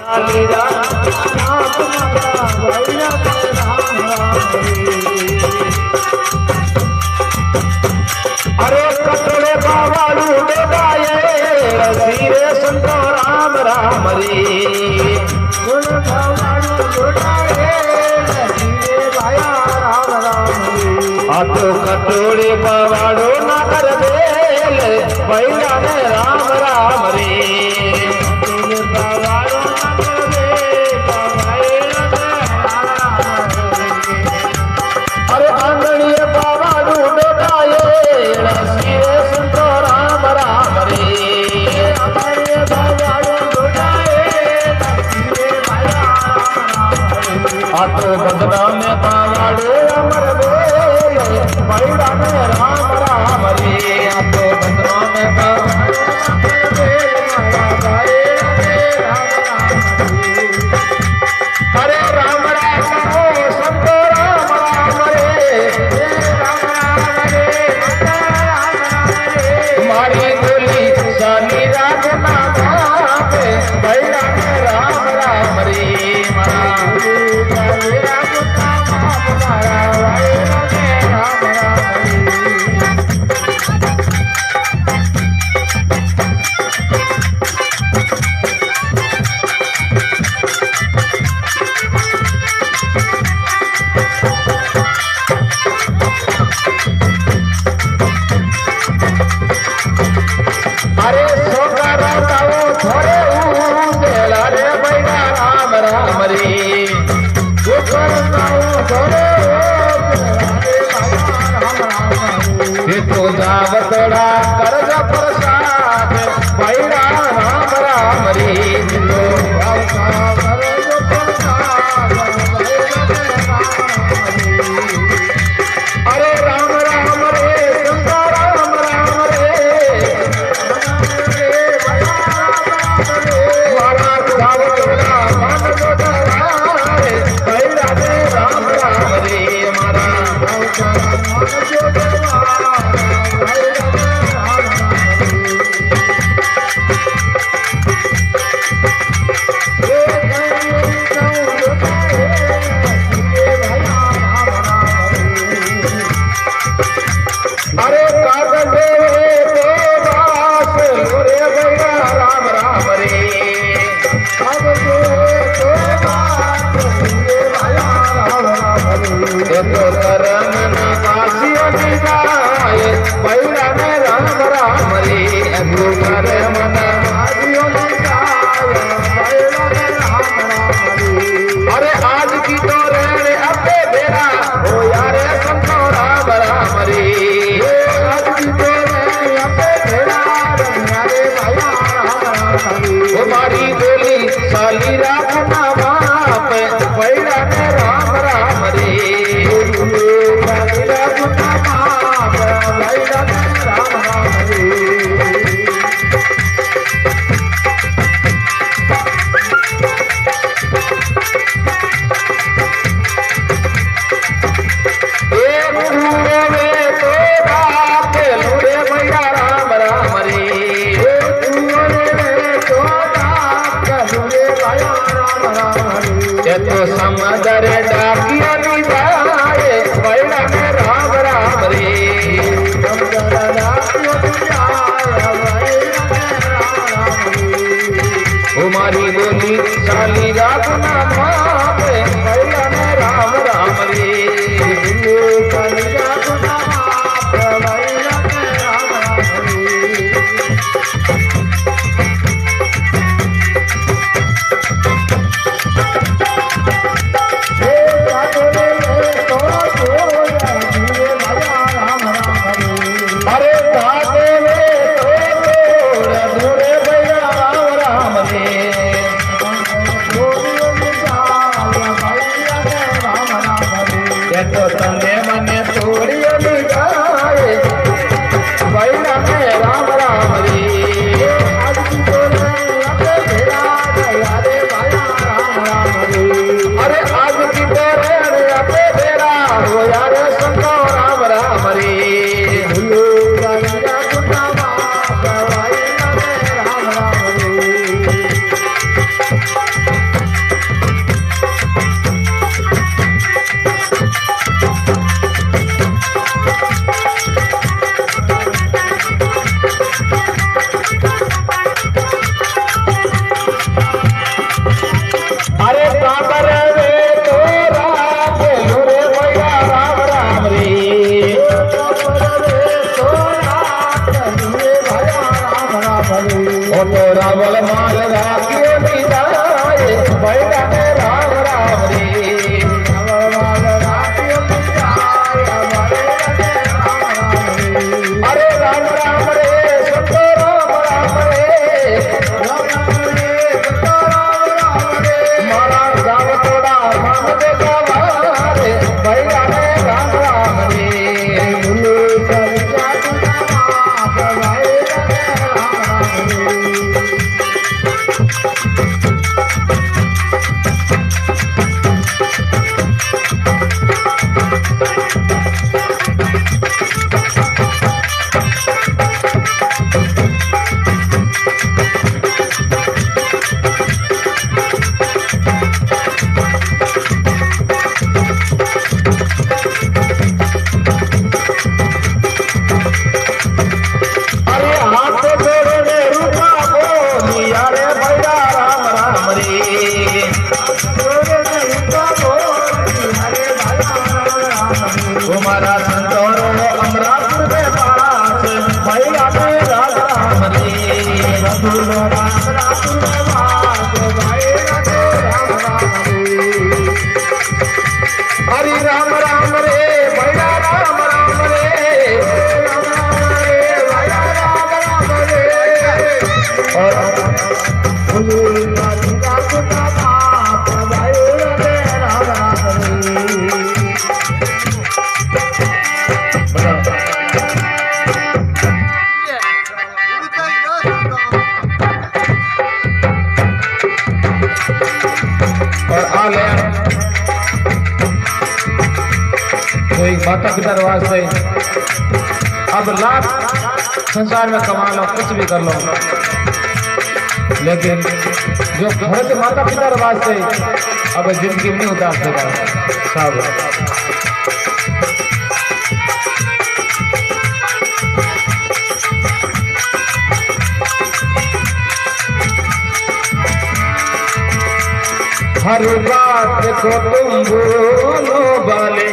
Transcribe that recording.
अरे कटोरे बाबालू डोडाए धीरे संतो राम राम रे आ तो कटोरे बाबाड़ो ना कर बेल भैया ने राम राम रे अरे आंगणीय बाबाड़ू डोडाए धीरे संतो राम राम रे आ तो बदला में बाबाड़ो अमर भैया ने राम राम रे आ तो बदला में अरे राम राम हो संतो राम राम रे मारी बोली साली राम नाम भैया ने राम राम रे अरे सोकारा ताऊ थोड़े उदेला रे भैया राम राम रे सोकारा ताऊ थोड़े ये तो जावतड़ा करज प्रसाद भैया राम राम रे तो करज प्रसाद अरे राम राम रे संतो राम राम रे अरे कागज राम राम रे तो करम नासियो निगाए भैया ने राम राम रे तो करम नासियो निगाए भैया ने राम राम रे अरे आज की तो रे अपे बेरा हो यारे संतो राम राम रे आज की तो रे अपे बेरा यारे भैया राम राम रे मारी बोली साली राम नाम भैया ने राम राम रे तो समदर डाकिया निभाए भैया ने राम राम रे मारी बोली साली रात नाम भैया ने राम राम रे साली रात नाम भैया ने राम राम रे अरे धागे में तो धूरे भैया राम राम रे और आले कोई माता पिता वास्ते अब लाख संसार में कमा लो, कुछ भी कर लो, लेकिन जो घर के माता पिता वास्ते अब जिंदगी में नहीं उतार सका साहब। हर बात को तुम बोलो बाले,